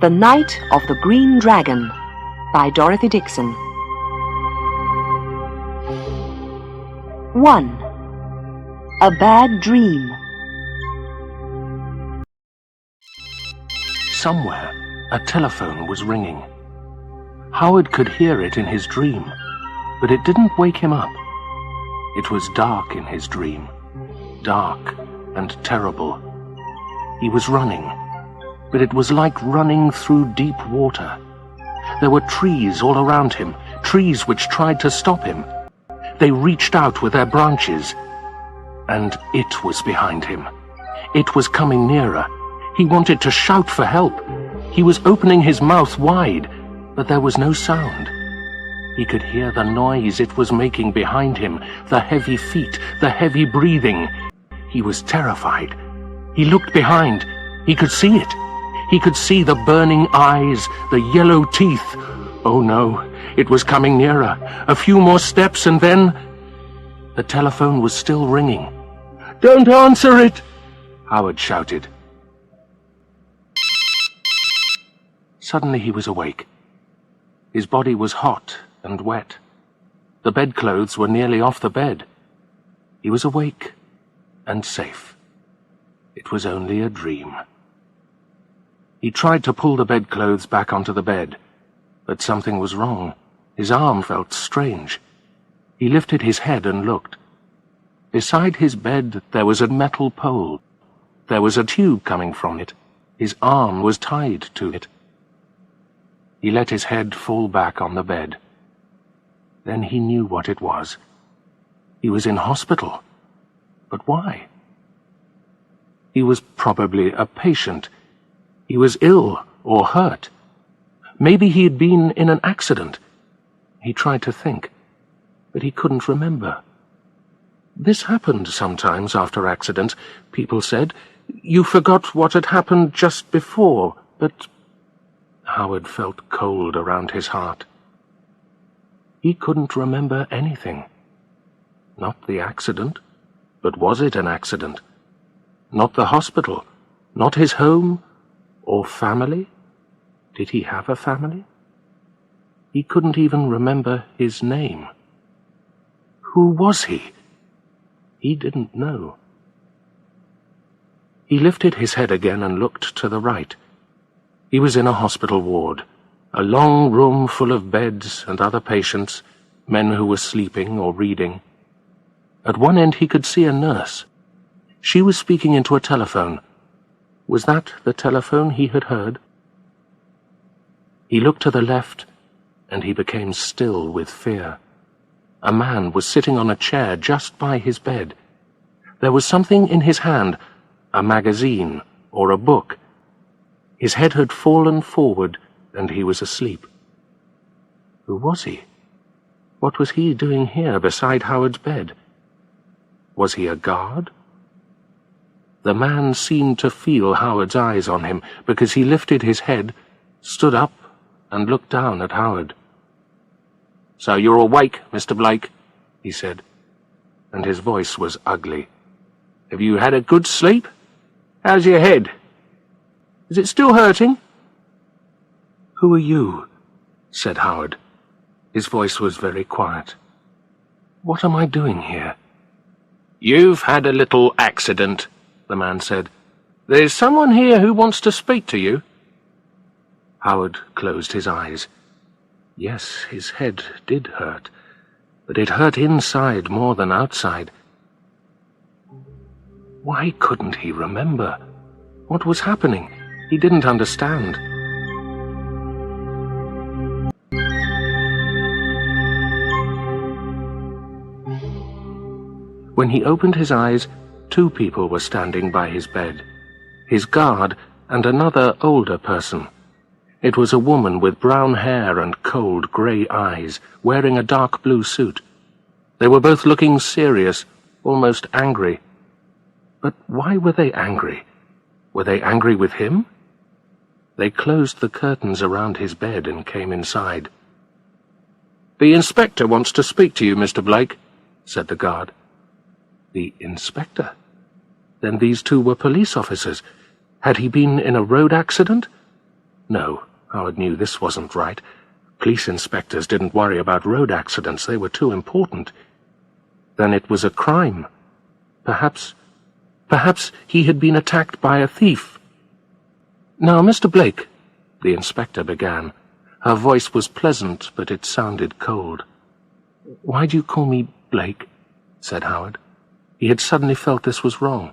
The Night of the Green Dragon by Dorothy Dixon. 1. A Bad Dream. Somewhere, a telephone was ringing. Howard could hear it in his dream, but it didn't wake him up. It was dark in his dream, dark and terrible. He was running, but it was like running through deep water. There were trees all around him, trees which tried to stop him. They reached out with their branches, and it was behind him. It was coming nearer. He wanted to shout for help. He was opening his mouth wide, but there was no sound. He could hear the noise it was making behind him, the heavy feet, the heavy breathing. He was terrified. He looked behind. He could see it. He could see the burning eyes, the yellow teeth. Oh no, it was coming nearer. A few more steps and then... The telephone was still ringing. "Don't answer it!" Howard shouted. Suddenly he was awake. His body was hot and wet. The bedclothes were nearly off the bed. He was awake and safe. It was only a dream. He tried to pull the bedclothes back onto the bed, but something was wrong. His arm felt strange. He lifted his head and looked. Beside his bed there was a metal pole. There was a tube coming from it. His arm was tied to it. He let his head fall back on the bed. Then he knew what it was. He was in hospital. But why? He was probably a patient. He was ill or hurt. Maybe he had been in an accident. He tried to think, but he couldn't remember. This happened sometimes after accidents, people said. You forgot what had happened just before, but... Howard felt cold around his heart. He couldn't remember anything. Not the accident, but was it an accident? Not the hospital, not his home, or family? Did he have a family? He couldn't even remember his name. Who was he? He didn't know. He lifted his head again and looked to the right. He was in a hospital ward, a long room full of beds and other patients, men who were sleeping or reading. At one end he could see a nurse. She was speaking into a telephone. Was that the telephone he had heard? He looked to the left, and he became still with fear. A man was sitting on a chair just by his bed. There was something in his hand, a magazine or a book. His head had fallen forward, and he was asleep. Who was he? What was he doing here beside Howard's bed? Was he a guard? The man seemed to feel Howard's eyes on him, because he lifted his head, stood up, and looked down at Howard. "So you're awake, Mr. Blake," he said, and his voice was ugly. "Have you had a good sleep? How's your head? Is it still hurting?" "Who are you?" said Howard. His voice was very quiet. "What am I doing here?" "You've had a little accident," the man said. "There's someone here who wants to speak to you." Howard closed his eyes. Yes, his head did hurt, but it hurt inside more than outside. Why couldn't he remember? What was happening? He didn't understand. When he opened his eyes, two people were standing by his bed, his guard and another older person. It was a woman with brown hair and cold grey eyes, wearing a dark blue suit. They were both looking serious, almost angry. But why were they angry? Were they angry with him? They closed the curtains around his bed and came inside. "The inspector wants to speak to you, Mr. Blake," said the guard. The inspector? Then these two were police officers. Had he been in a road accident? No, Howard knew this wasn't right. Police inspectors didn't worry about road accidents. They were too important. Then it was a crime. Perhaps he had been attacked by a thief. "Now, Mr. Blake," the inspector began. Her voice was pleasant, but it sounded cold. "Why do you call me Blake?" said Howard. He had suddenly felt this was wrong.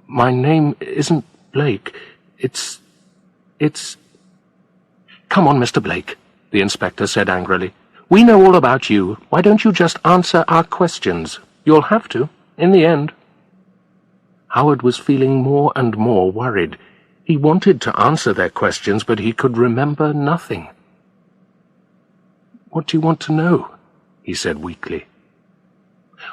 "My name isn't Blake. It's... "Come on, Mr. Blake," the inspector said angrily. "We know all about you. Why don't you just answer our questions? You'll have to, in the end." Howard was feeling more and more worried. He wanted to answer their questions, but he could remember nothing. "What do you want to know?" he said weakly.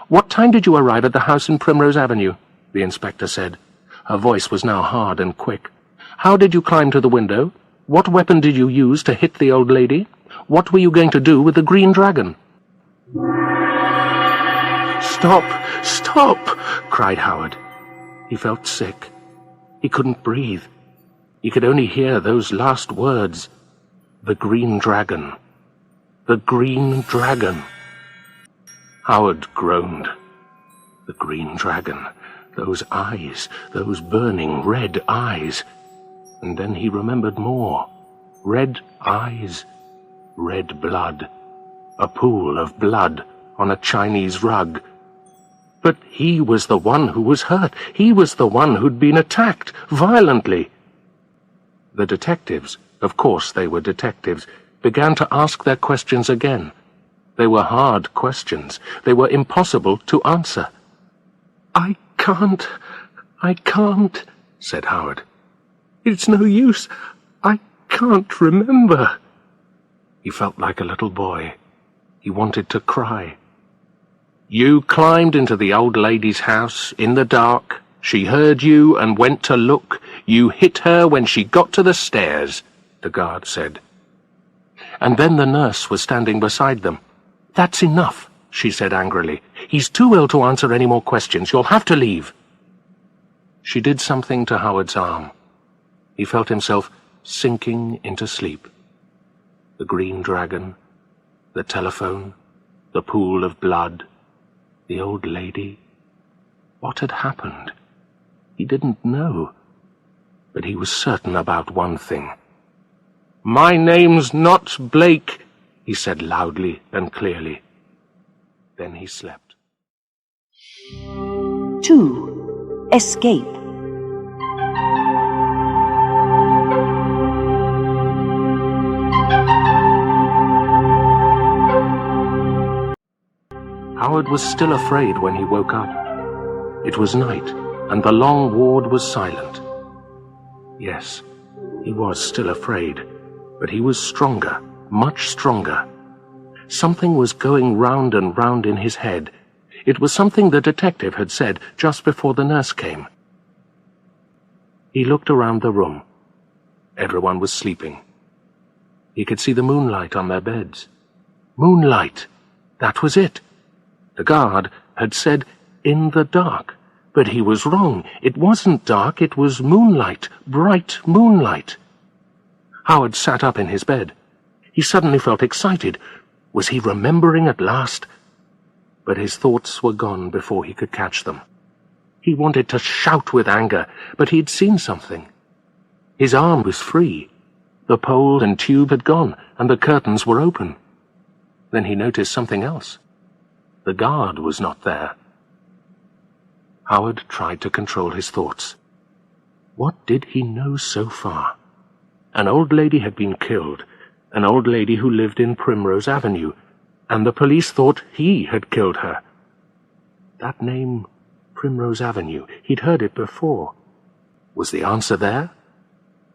"What time did you arrive at the house in Primrose Avenue?" the inspector said. Her voice was now hard and quick. "How did you climb to the window? What weapon did you use to hit the old lady? What were you going to do with the green dragon?" "Stop! Stop!" cried Howard. He felt sick. He couldn't breathe. He could only hear those last words. The green dragon. The green dragon. Howard groaned. The green dragon. Those eyes, those burning red eyes. And then he remembered more. Red eyes. Red blood. A pool of blood on a Chinese rug. But he was the one who was hurt. He was the one who'd been attacked violently. The detectives, of course they were detectives, began to ask their questions again. They were hard questions. They were impossible to answer. I can't, said Howard. "It's no use. I can't remember." He felt like a little boy. He wanted to cry. "You climbed into the old lady's house in the dark. She heard you and went to look. You hit her when she got to the stairs," the guard said. And then the nurse was standing beside them. "That's enough," she said angrily. "He's too ill to answer any more questions. You'll have to leave." She did something to Howard's arm. He felt himself sinking into sleep. The green dragon, the telephone, the pool of blood, the old lady. What had happened? He didn't know. But he was certain about one thing. "My name's not Blake," he said loudly and clearly. Then he slept. 2. Escape. Howard was still afraid when he woke up. It was night, and the long ward was silent. Yes, he was still afraid, but he was stronger, much stronger. Something was going round and round in his head. It was something the detective had said just before the nurse came. He looked around the room. Everyone was sleeping. He could see the moonlight on their beds. Moonlight! That was it. The guard had said, "in the dark." But he was wrong. It wasn't dark, it was moonlight, bright moonlight. Howard sat up in his bed. He suddenly felt excited. Was he remembering at last? But his thoughts were gone before he could catch them. He wanted to shout with anger, but he'd seen something. His arm was free. The pole and tube had gone, and the curtains were open. Then he noticed something else. The guard was not there. Howard tried to control his thoughts. What did he know so far? An old lady had been killed, an old lady who lived in Primrose Avenue, and the police thought he had killed her. That name, Primrose Avenue, he'd heard it before. Was the answer there?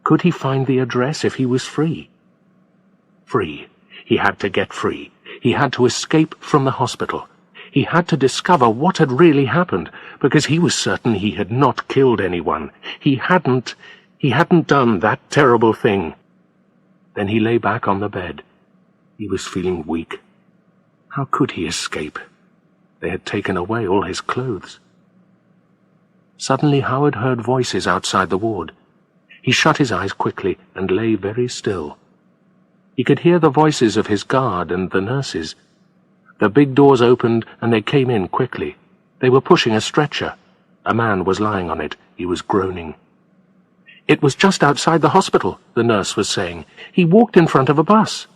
Could he find the address if he was free? Free. He had to get free. He had to escape from the hospital. He had to discover what had really happened, because he was certain he had not killed anyone. He hadn't done that terrible thing. Then he lay back on the bed. He was feeling weak. How could he escape? They had taken away all his clothes. Suddenly Howard heard voices outside the ward. He shut his eyes quickly and lay very still. He could hear the voices of his guard and the nurses. The big doors opened and they came in quickly. They were pushing a stretcher. A man was lying on it. He was groaning. "It was just outside the hospital," the nurse was saying. "He walked in front of a bus."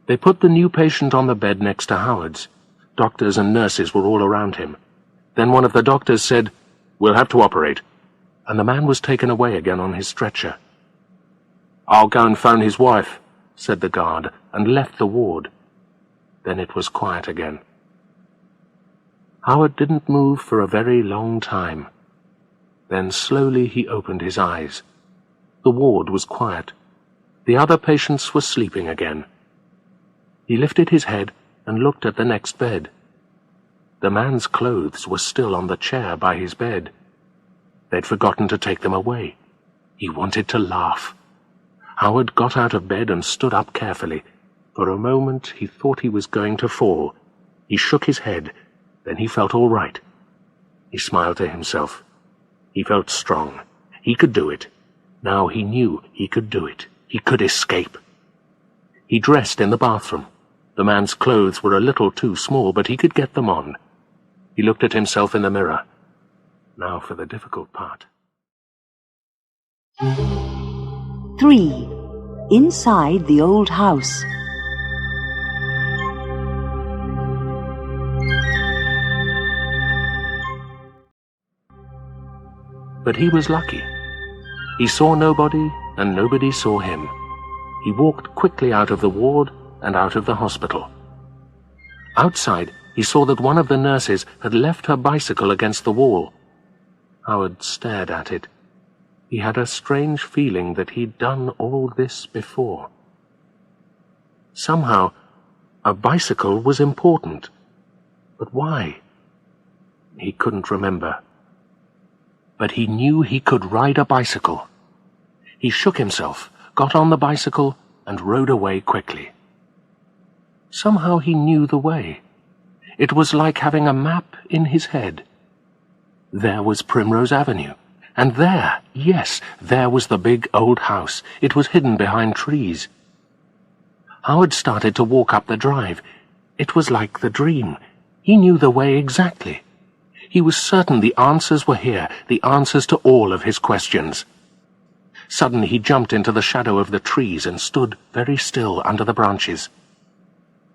They put the new patient on the bed next to Howard's. Doctors and nurses were all around him. Then one of the doctors said, "We'll have to operate," and the man was taken away again on his stretcher. "I'll go and phone his wife," said the guard, and left the ward. Then it was quiet again. Howard didn't move for a very long time. Then slowly he opened his eyes. The ward was quiet. The other patients were sleeping again. He lifted his head and looked at the next bed. The man's clothes were still on the chair by his bed. They'd forgotten to take them away. He wanted to laugh. Howard got out of bed and stood up carefully. For a moment he thought he was going to fall. He shook his head. Then he felt all right. He smiled to himself. He felt strong. He could do it. Now he knew he could do it. He could escape. He dressed in the bathroom. The man's clothes were a little too small, but he could get them on. He looked at himself in the mirror. Now for the difficult part. 3. Inside the old house. But he was lucky. He saw nobody, and nobody saw him. He walked quickly out of the ward and out of the hospital. Outside, he saw that one of the nurses had left her bicycle against the wall. Howard stared at it. He had a strange feeling that he'd done all this before. Somehow, a bicycle was important. But why? He couldn't remember. But he knew he could ride a bicycle. He shook himself, got on the bicycle, and rode away quickly. Somehow he knew the way. It was like having a map in his head. There was Primrose Avenue, and there, yes, there was the big old house. It was hidden behind trees. Howard started to walk up the drive. It was like the dream. He knew the way exactly. He was certain the answers were here, the answers to all of his questions. Suddenly he jumped into the shadow of the trees and stood very still under the branches.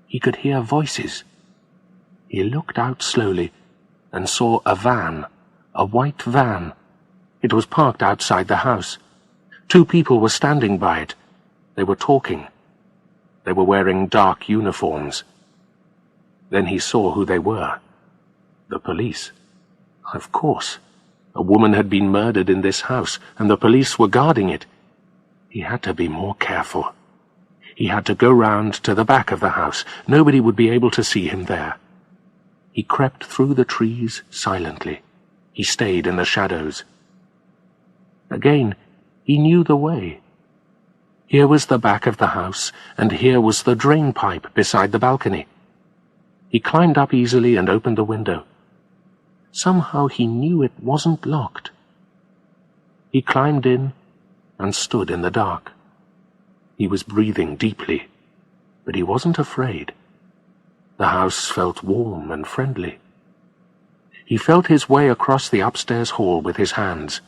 He could hear voices. He looked out slowly and saw a van, a white van. It was parked outside the house. 2 people were standing by it. They were talking. They were wearing dark uniforms. Then he saw who they were. The police. Of course. A woman had been murdered in this house, and the police were guarding it. He had to be more careful. He had to go round to the back of the house. Nobody would be able to see him there. He crept through the trees silently. He stayed in the shadows. Again, he knew the way. Here was the back of the house, and here was the drain pipe beside the balcony. He climbed up easily and opened the window. Somehow he knew it wasn't locked. He climbed in and stood in the dark. He was breathing deeply, but he wasn't afraid. The house felt warm and friendly. He felt his way across the upstairs hall with his hands.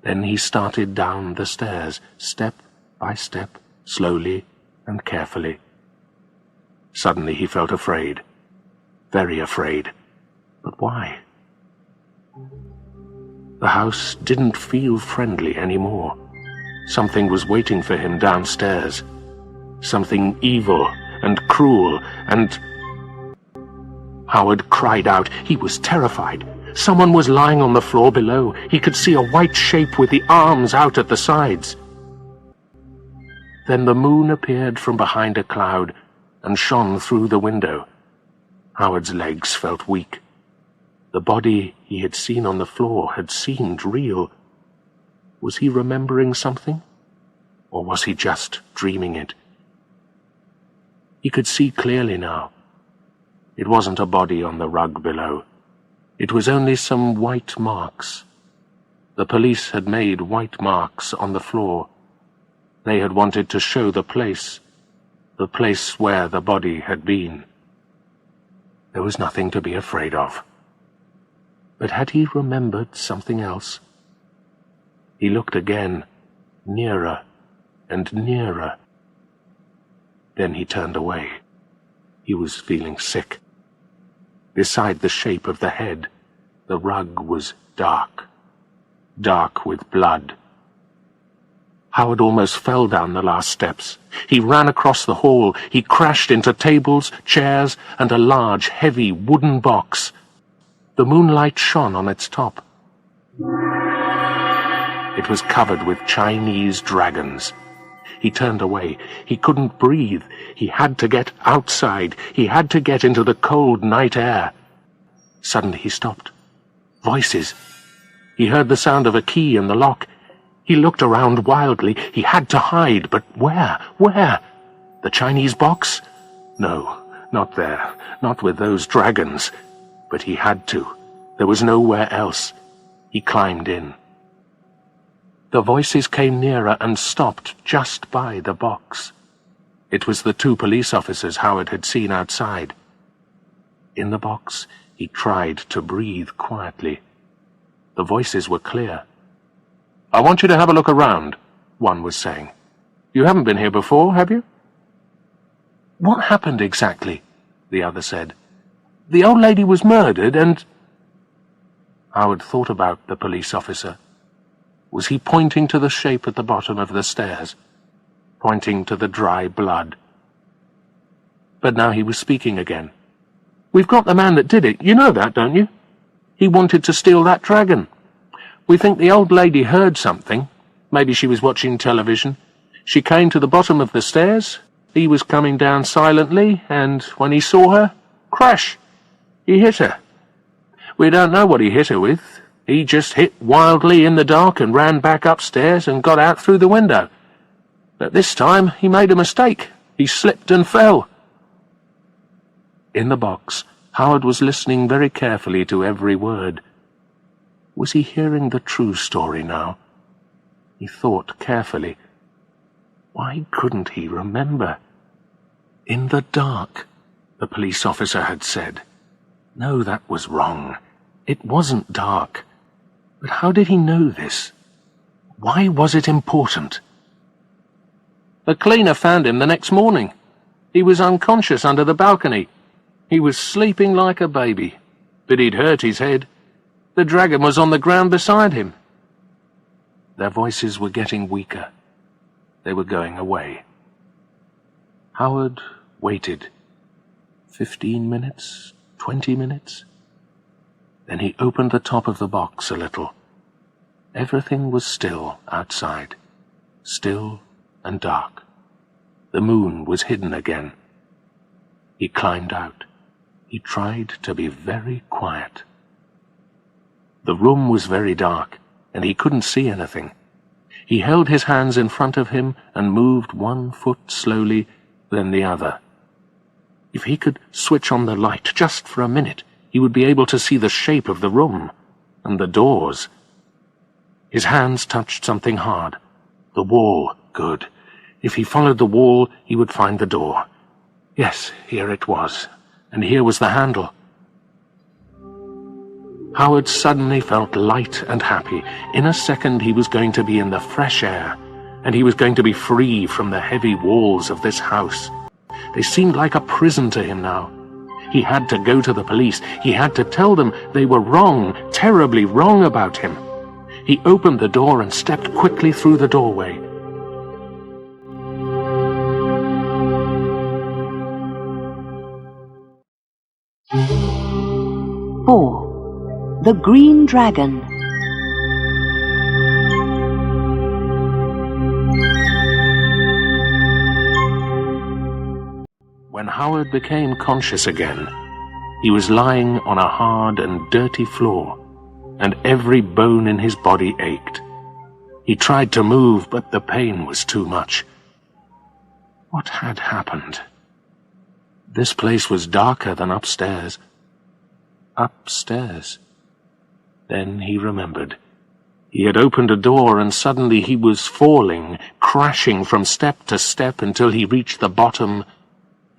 Then he started down the stairs, step by step, slowly and carefully. Suddenly he felt afraid, very afraid. But why? The house didn't feel friendly anymore. Something was waiting for him downstairs. Something evil and cruel and... Howard cried out. He was terrified. Someone was lying on the floor below. He could see a white shape with the arms out at the sides. Then the moon appeared from behind a cloud and shone through the window. Howard's legs felt weak. The body he had seen on the floor had seemed real. Was he remembering something? Or was he just dreaming it? He could see clearly now. It wasn't a body on the rug below. It was only some white marks. The police had made white marks on the floor. They had wanted to show the place where the body had been. There was nothing to be afraid of. But had he remembered something else? He looked again, nearer and nearer. Then he turned away. He was feeling sick. Beside the shape of the head, the rug was dark with blood. Howard almost fell down the last steps. He ran across the hall. He crashed into tables, chairs, and a large, heavy wooden box. The moonlight shone on its top. It was covered with Chinese dragons. He turned away. He couldn't breathe. He had to get outside. He had to get into the cold night air. Suddenly he stopped. Voices. He heard the sound of a key in the lock. He looked around wildly. He had to hide, but where? Where? The Chinese box? No, not there. Not with those dragons. But he had to. There was nowhere else. He climbed in. The voices came nearer and stopped just by the box. It was the 2 police officers Howard had seen outside. In the box, he tried to breathe quietly. The voices were clear. "I want you to have a look around," one was saying. "You haven't been here before, have you?" "What happened exactly?" the other said. "The old lady was murdered and—" Howard thought about the police officer. Was he pointing to the shape at the bottom of the stairs? Pointing to the dry blood? But now he was speaking again. "We've got the man that did it. You know that, don't you? He wanted to steal that dragon. We think the old lady heard something. Maybe she was watching television. She came to the bottom of the stairs. He was coming down silently, and when he saw her, crash! He hit her. We don't know what he hit her with. He just hit wildly in the dark and ran back upstairs and got out through the window. But this time he made a mistake. He slipped and fell." In the box, Howard was listening very carefully to every word. Was he hearing the true story now? He thought carefully. Why couldn't he remember? In the dark, the police officer had said. No, that was wrong. It wasn't dark. But how did he know this? Why was it important? "The cleaner found him the next morning. He was unconscious under the balcony. He was sleeping like a baby, but he'd hurt his head. The dragon was on the ground beside him." Their voices were getting weaker. They were going away. Howard waited. 15 minutes, 20 minutes. Then he opened the top of the box a little. Everything was still outside, still and dark. The moon was hidden again. He climbed out. He tried to be very quiet. The room was very dark, and he couldn't see anything. He held his hands in front of him and moved one foot slowly, then the other. If he could switch on the light just for a minute, he would be able to see the shape of the room and the doors. His hands touched something hard. The wall. Good. If he followed the wall, he would find the door. Yes, here it was. And here was the handle. Howard suddenly felt light and happy. In a second he was going to be in the fresh air, and he was going to be free from the heavy walls of this house. They seemed like a prison to him now. He had to go to the police. He had to tell them they were wrong, terribly wrong about him. He opened the door and stepped quickly through the doorway. The Green Dragon. When Howard became conscious again, he was lying on a hard and dirty floor, and every bone in his body ached. He tried to move, but the pain was too much. What had happened? This place was darker than upstairs. Upstairs. Then he remembered. He had opened a door, and suddenly he was falling, crashing from step to step until he reached the bottom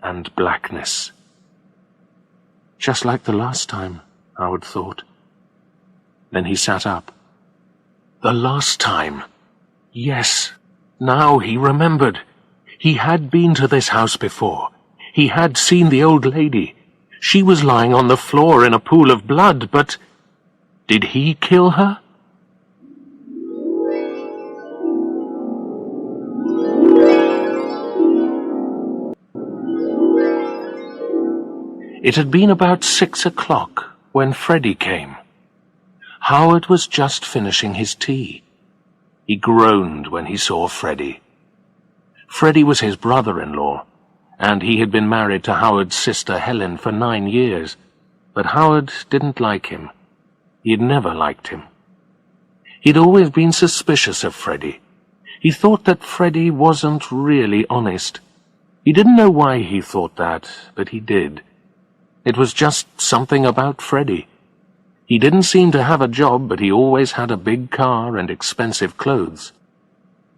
and blackness. Just like the last time, Howard thought. Then he sat up. The last time. Yes, now he remembered. He had been to this house before. He had seen the old lady. She was lying on the floor in a pool of blood, but did he kill her? It had been about 6 o'clock when Freddy came. Howard was just finishing his tea. He groaned when he saw Freddy. Freddy was his brother-in-law, and he had been married to Howard's sister Helen for 9 years, but Howard didn't like him. He had never liked him. He'd always been suspicious of Freddy. He thought that Freddy wasn't really honest. He didn't know why he thought that, but he did. It was just something about Freddy. He didn't seem to have a job, but he always had a big car and expensive clothes.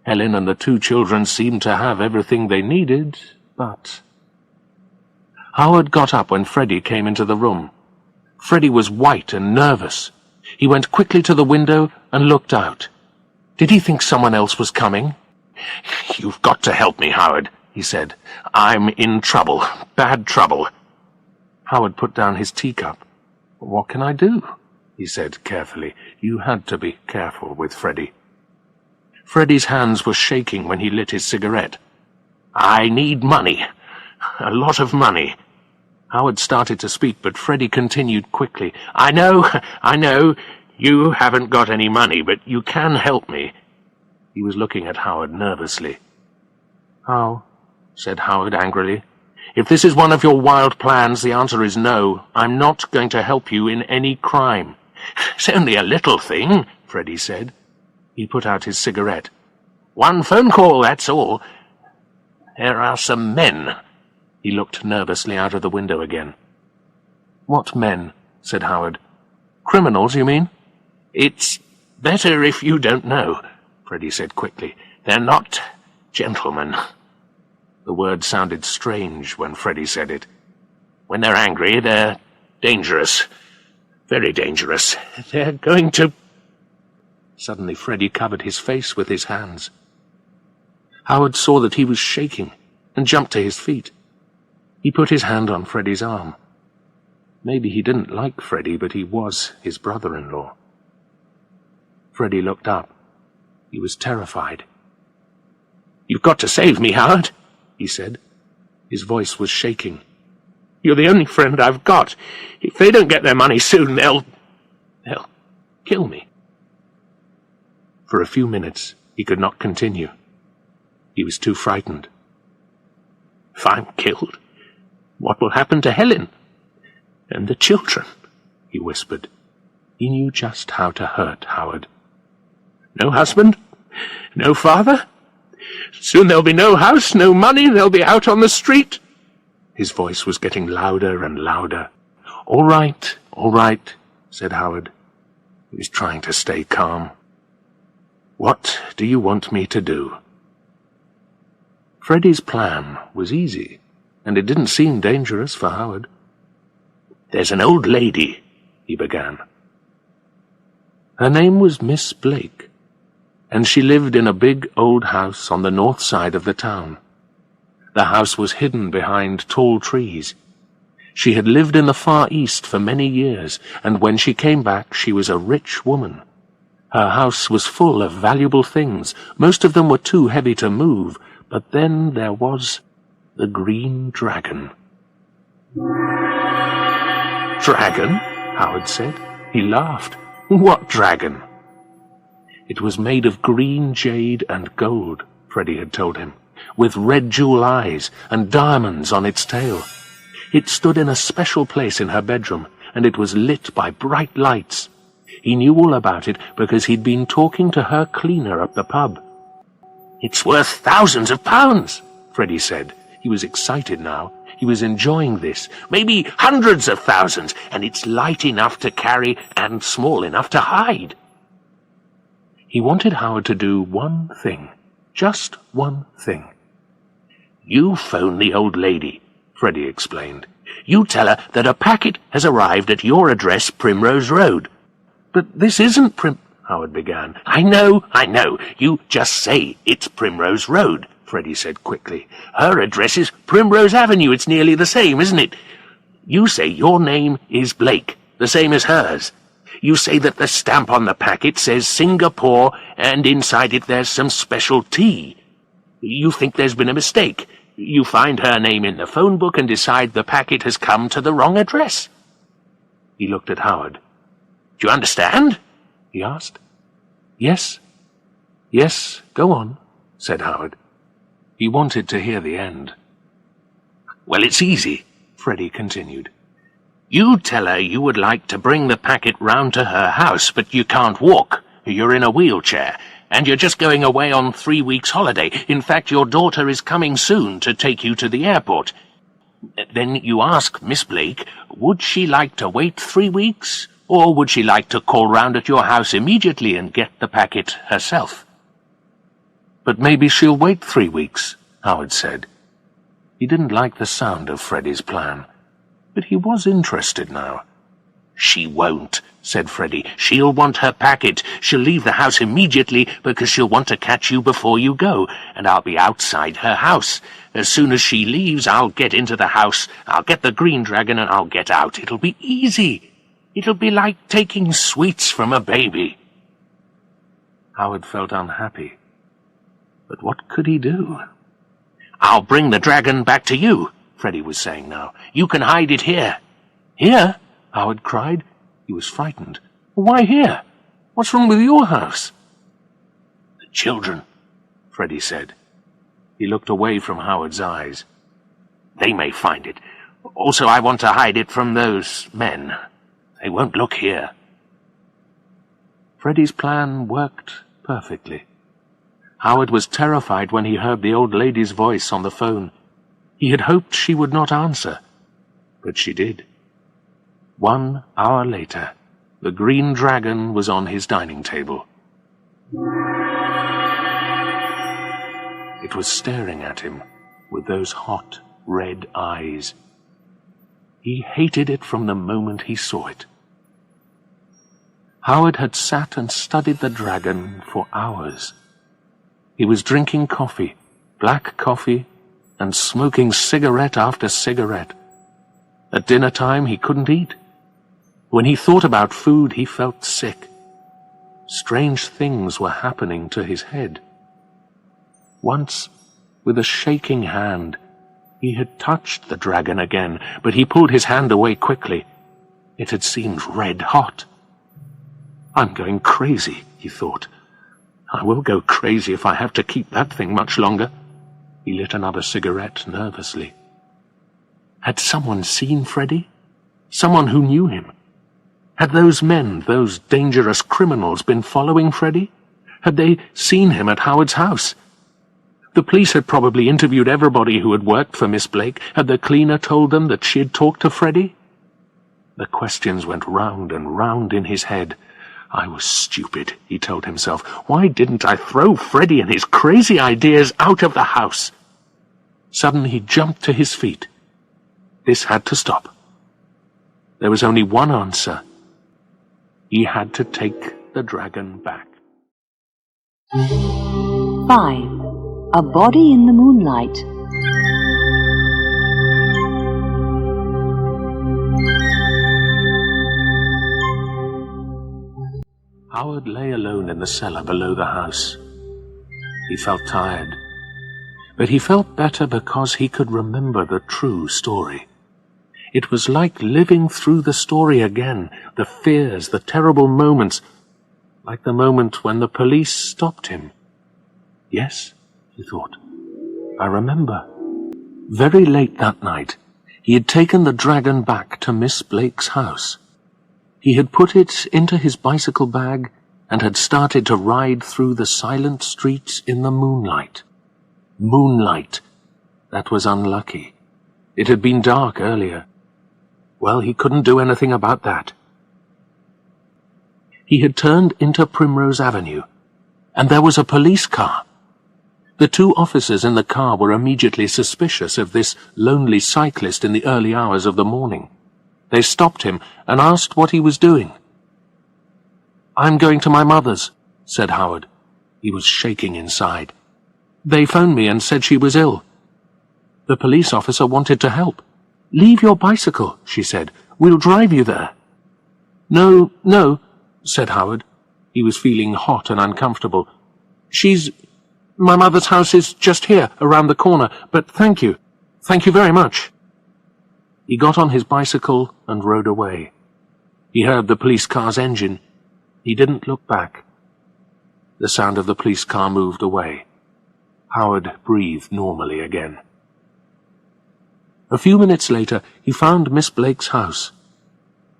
Helen and the 2 children seemed to have everything they needed, but... Howard got up when Freddy came into the room. Freddy was white and nervous. He went quickly to the window and looked out. Did he think someone else was coming? "You've got to help me, Howard," he said. "I'm in trouble, bad trouble." Howard put down his teacup. "What can I do?" he said carefully. You had to be careful with Freddy. Freddy's hands were shaking when he lit his cigarette. "I need money. A lot of money." Howard started to speak, but Freddy continued quickly. I know, you haven't got any money, but you can help me." He was looking at Howard nervously. "How?" said Howard angrily. "If this is one of your wild plans, the answer is no. I'm not going to help you in any crime." "It's only a little thing," Freddy said. He put out his cigarette. "One phone call, that's all. There are some men." He looked nervously out of the window again. "What men?" said Howard. "Criminals, you mean?" "It's better if you don't know," Freddy said quickly. "They're not gentlemen." The word sounded strange when Freddy said it. "When they're angry, they're dangerous. Very dangerous. They're going to—" Suddenly Freddy covered his face with his hands. Howard saw that he was shaking and jumped to his feet. He put his hand on Freddy's arm. Maybe he didn't like Freddy, but he was his brother-in-law. Freddy looked up. He was terrified. "You've got to save me, Howard," he said. His voice was shaking. "You're the only friend I've got. If they don't get their money soon, they'll kill me." For a few minutes, he could not continue. He was too frightened. "If I'm killed, what will happen to Helen? And the children?" he whispered. He knew just how to hurt Howard. "No husband? No father? Soon there'll be no house, no money, they'll be out on the street." His voice was getting louder and louder. All right, said Howard. He was trying to stay calm. "What do you want me to do?" Freddy's plan was easy, and it didn't seem dangerous for Howard. "There's an old lady," he began. Her name was Miss Blake, and she lived in a big old house on the north side of the town. The house was hidden behind tall trees. She had lived in the Far East for many years, and when she came back she was a rich woman. Her house was full of valuable things. Most of them were too heavy to move, but then there was the Green Dragon. "Dragon?" Howard said. He laughed. "What dragon?" "It was made of green jade and gold," Freddy had told him, "with red jewel eyes and diamonds on its tail. It stood in a special place in her bedroom, and it was lit by bright lights. He knew all about it because he'd been talking to her cleaner at the pub. "It's worth thousands of pounds," Freddy said. He was excited now. He was enjoying this. "Maybe hundreds of thousands, and it's light enough to carry and small enough to hide." He wanted Howard to do one thing. Just one thing. "You phone the old lady," Freddy explained. "You tell her that a packet has arrived at your address, Primrose Road." "But this isn't Howard began. I know. You just say it's Primrose Road," Freddy said quickly. "Her address is Primrose Avenue. It's nearly the same, isn't it? You say your name is Blake, the same as hers. You say that the stamp on the packet says Singapore, and inside it there's some special tea. You think there's been a mistake. You find her name in the phone book and decide the packet has come to the wrong address." He looked at Howard. "Do you understand?" he asked. Yes, go on," said Howard. He wanted to hear the end. "Well, it's easy," Freddy continued. "You tell her you would like to bring the packet round to her house, but you can't walk. You're in a wheelchair, and you're just going away on 3 weeks' holiday. In fact, your daughter is coming soon to take you to the airport. Then you ask Miss Blake, would she like to wait 3 weeks, or would she like to call round at your house immediately and get the packet herself?" "But maybe she'll wait 3 weeks," Howard said. He didn't like the sound of Freddy's plan, but he was interested now. "She won't," said Freddy. "She'll want her packet. She'll leave the house immediately because she'll want to catch you before you go, and I'll be outside her house. As soon as she leaves, I'll get into the house, I'll get the green dragon, and I'll get out. It'll be easy. It'll be like taking sweets from a baby." Howard felt unhappy. But what could he do? "I'll bring the dragon back to you," Freddy was saying now. "You can hide it here." "Here?" Howard cried. He was frightened. "Why here? What's wrong with your house?" "The children," Freddy said. He looked away from Howard's eyes. "They may find it. Also, I want to hide it from those men. They won't look here." Freddy's plan worked perfectly. Howard was terrified when he heard the old lady's voice on the phone. He had hoped she would not answer, but she did. 1 hour later, the green dragon was on his dining table. It was staring at him with those hot, red eyes. He hated it from the moment he saw it. Howard had sat and studied the dragon for hours. He was drinking coffee, black coffee, and smoking cigarette after cigarette. At dinner time he couldn't eat. When he thought about food, he felt sick. Strange things were happening to his head. Once, with a shaking hand, he had touched the dragon again, but he pulled his hand away quickly. It had seemed red hot. "I'm going crazy," he thought. "I will go crazy if I have to keep that thing much longer." He lit another cigarette nervously. Had someone seen Freddy? Someone who knew him? Had those men, those dangerous criminals, been following Freddy? Had they seen him at Howard's house? The police had probably interviewed everybody who had worked for Miss Blake. Had the cleaner told them that she had talked to Freddy? The questions went round and round in his head. I was stupid, he told himself. Why didn't I throw Freddy and his crazy ideas out of the house? Suddenly he jumped to his feet. This had to stop. There was only one answer. He had to take the dragon back. 5. A body in the moonlight. Howard lay alone in the cellar below the house. He felt tired, but he felt better because he could remember the true story. It was like living through the story again, the fears, the terrible moments, like the moment when the police stopped him. Yes, he thought, I remember. Very late that night, he had taken the dragon back to Miss Blake's house. He had put it into his bicycle bag and had started to ride through the silent streets in the moonlight. Moonlight. That was unlucky. It had been dark earlier. Well, he couldn't do anything about that. He had turned into Primrose Avenue. And there was a police car. The two officers in the car were immediately suspicious of this lonely cyclist in the early hours of the morning. They stopped him and asked what he was doing. "I'm going to my mother's," said Howard. He was shaking inside. "They phoned me and said she was ill." The police officer wanted to help. "Leave your bicycle," she said. "We'll drive you there." No, said Howard. He was feeling hot and uncomfortable. My mother's house is just here, around the corner, but thank you. Thank you very much." He got on his bicycle and rode away. He heard the police car's engine. He didn't look back. The sound of the police car moved away. Howard breathed normally again. A few minutes later, he found Miss Blake's house.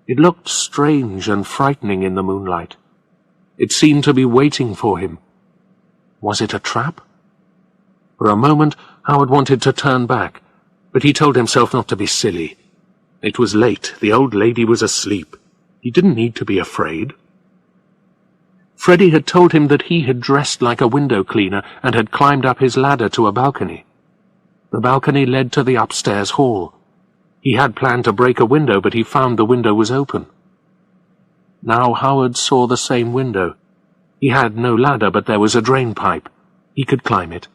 It looked strange and frightening in the moonlight. It seemed to be waiting for him. Was it a trap? For a moment, Howard wanted to turn back, but he told himself not to be silly. It was late. The old lady was asleep. He didn't need to be afraid. Freddy had told him that he had dressed like a window cleaner and had climbed up his ladder to a balcony. The balcony led to the upstairs hall. He had planned to break a window, but he found the window was open. Now Howard saw the same window. He had no ladder, but there was a drain pipe. He could climb it.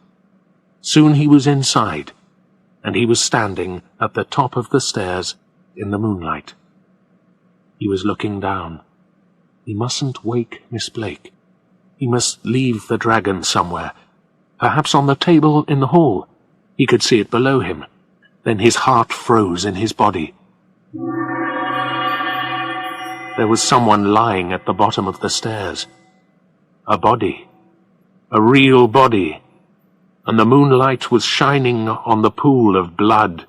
Soon he was inside, and he was standing at the top of the stairs in the moonlight. He was looking down. He mustn't wake Miss Blake. He must leave the dragon somewhere, perhaps on the table in the hall. He could see it below him. Then his heart froze in his body. There was someone lying at the bottom of the stairs. A body. A real body. And the moonlight was shining on the pool of blood.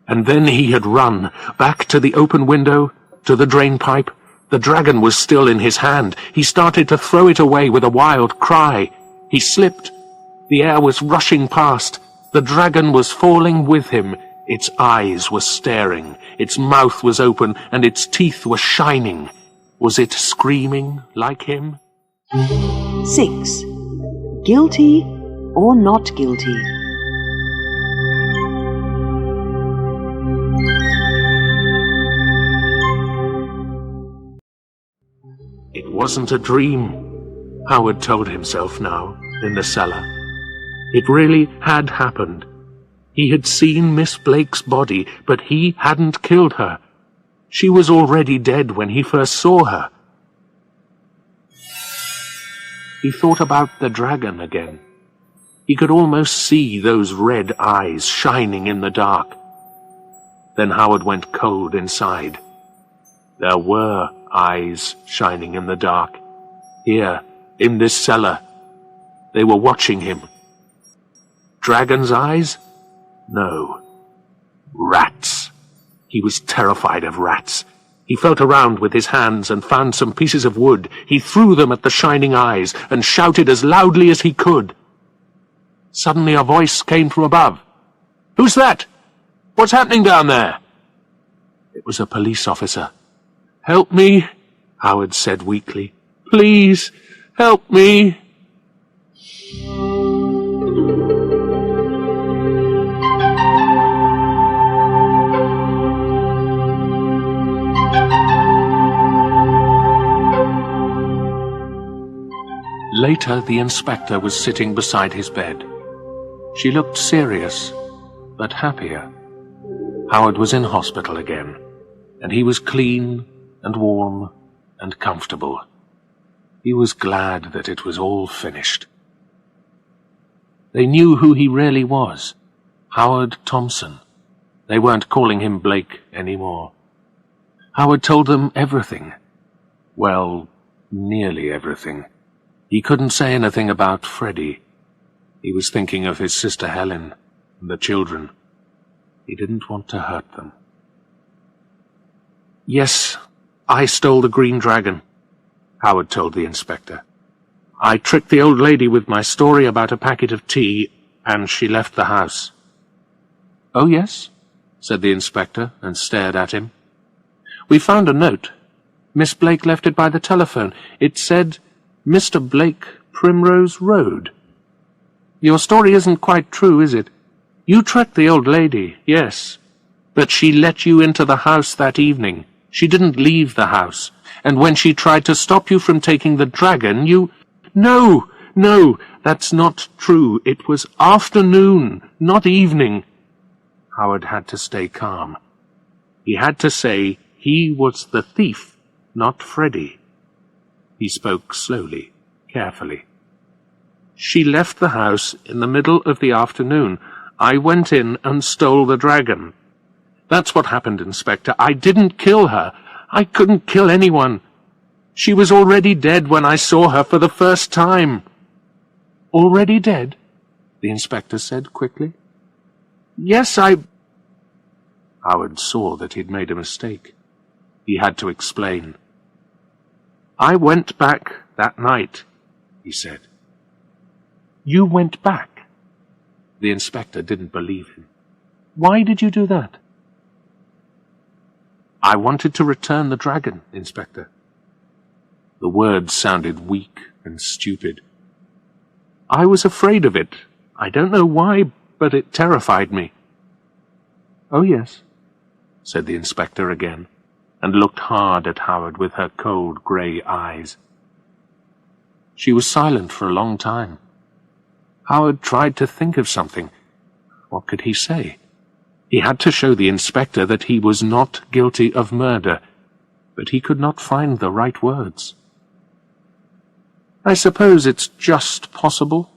And then he had run, back to the open window, to the drain pipe. The dragon was still in his hand. He started to throw it away with a wild cry. He slipped. The air was rushing past. The dragon was falling with him. Its eyes were staring. Its mouth was open, and its teeth were shining. Was it screaming like him? 6. Guilty or not guilty? It wasn't a dream, Howard told himself now, in the cellar. It really had happened. He had seen Miss Blake's body, but he hadn't killed her. She was already dead when he first saw her. He thought about the dragon again. He could almost see those red eyes shining in the dark. Then Howard went cold inside. There were eyes shining in the dark. Here, in this cellar. They were watching him. Dragon's eyes? No. Rats. He was terrified of rats. He felt around with his hands and found some pieces of wood. He threw them at the shining eyes and shouted as loudly as he could. Suddenly a voice came from above. "Who's that? What's happening down there?" It was a police officer. "Help me," Howard said weakly. "Please, help me." Later, the inspector was sitting beside his bed. She looked serious, but happier. Howard was in hospital again, and he was clean and warm and comfortable. He was glad that it was all finished. They knew who he really was, Howard Thompson. They weren't calling him Blake anymore. Howard told them everything. Well, nearly everything. He couldn't say anything about Freddy. He was thinking of his sister Helen and the children. He didn't want to hurt them. "Yes, I stole the green dragon," Howard told the inspector. "I tricked the old lady with my story about a packet of tea, and she left the house." "Oh, yes?" said the inspector, and stared at him. "We found a note. Miss Blake left it by the telephone. It said, Mr. Blake, Primrose Road. Your story isn't quite true, is it? You tracked the old lady, yes, but she let you into the house that evening. She didn't leave the house, and when she tried to stop you from taking the dragon, you— No, that's not true. It was afternoon, not evening. Howard had to stay calm. He had to say he was the thief, not Freddy. He spoke slowly, carefully. She left the house in the middle of the afternoon. I went in and stole the dragon. That's what happened, Inspector. I didn't kill her. I couldn't kill anyone. She was already dead when I saw her for the first time. Already dead? The inspector said quickly. Yes, Howard saw that he'd made a mistake. He had to explain. I went back that night, he said. You went back? The inspector didn't believe him. Why did you do that? I wanted to return the dragon, Inspector. The words sounded weak and stupid. I was afraid of it. I don't know why, but it terrified me. Oh, yes, said the inspector again, and looked hard at Howard with her cold grey eyes. She was silent for a long time. Howard tried to think of something. What could he say? He had to show the inspector that he was not guilty of murder, but he could not find the right words. I suppose it's just possible,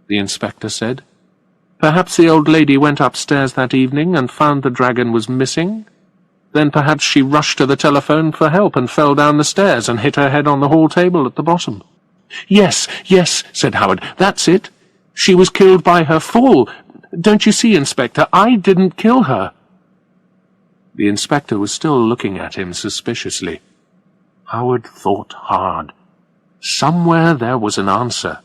the inspector said. Perhaps the old lady went upstairs that evening and found the dragon was missing. Then perhaps she rushed to the telephone for help and fell down the stairs and hit her head on the hall table at the bottom. Yes, said Howard, that's it. She was killed by her fall. Don't you see, Inspector, I didn't kill her. The inspector was still looking at him suspiciously. Howard thought hard. Somewhere there was an answer.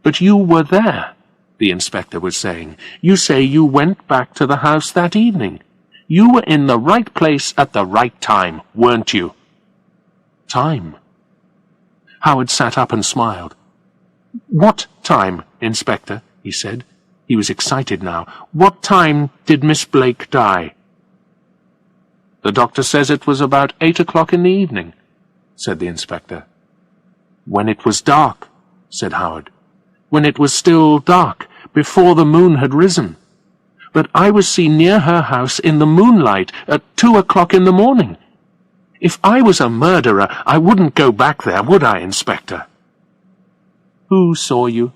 But you were there, the inspector was saying. You say you went back to the house that evening. You were in the right place at the right time, weren't you? Time? Howard sat up and smiled. What time, Inspector? He said. He was excited now. What time did Miss Blake die? The doctor says it was about 8 o'clock in the evening, said the inspector. When it was dark, said Howard. When it was still dark, before the moon had risen. But I was seen near her house in the moonlight at 2 o'clock in the morning. If I was a murderer, I wouldn't go back there, would I, Inspector? Who saw you?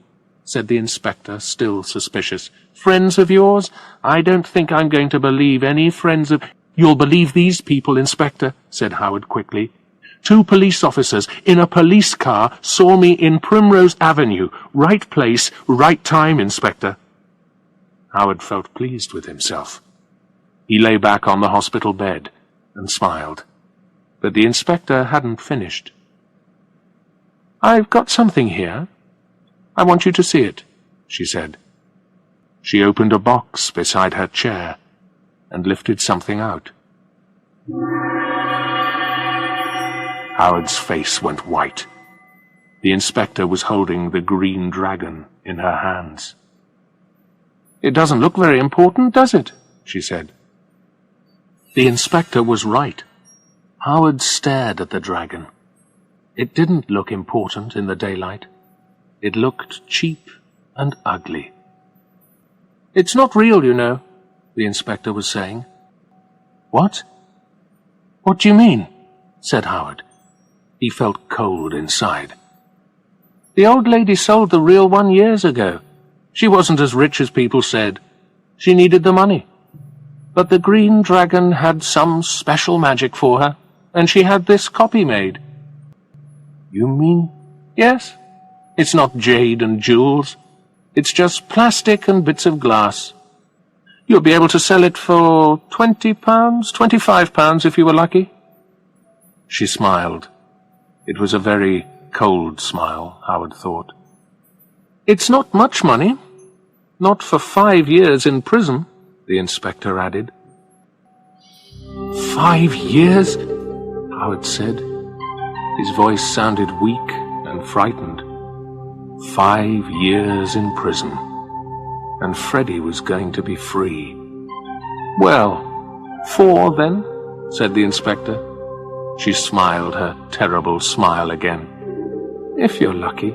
Said the inspector, still suspicious. Friends of yours? I don't think I'm going to believe any friends of— You'll believe these people, Inspector, said Howard quickly. 2 police officers in a police car saw me in Primrose Avenue. Right place, right time, Inspector. Howard felt pleased with himself. He lay back on the hospital bed and smiled. But the inspector hadn't finished. I've got something here. I want you to see it, she said. She opened a box beside her chair and lifted something out. Howard's face went white. The inspector was holding the green dragon in her hands. It doesn't look very important, does it? She said. The inspector was right. Howard stared at the dragon. It didn't look important in the daylight. It looked cheap and ugly. It's not real, you know, the inspector was saying. What? What do you mean? Said Howard. He felt cold inside. The old lady sold the real one years ago. She wasn't as rich as people said. She needed the money. But the green dragon had some special magic for her, and she had this copy made. You mean? Yes. It's not jade and jewels. It's just plastic and bits of glass. You'll be able to sell it for £20, £25 if you were lucky. She smiled. It was a very cold smile, Howard thought. It's not much money. Not for 5 years in prison, the inspector added. 5 years? Howard said. His voice sounded weak and frightened. 5 years in prison, and Freddy was going to be free. "Well, 4 then," said the inspector. She smiled her terrible smile again. "If you're lucky."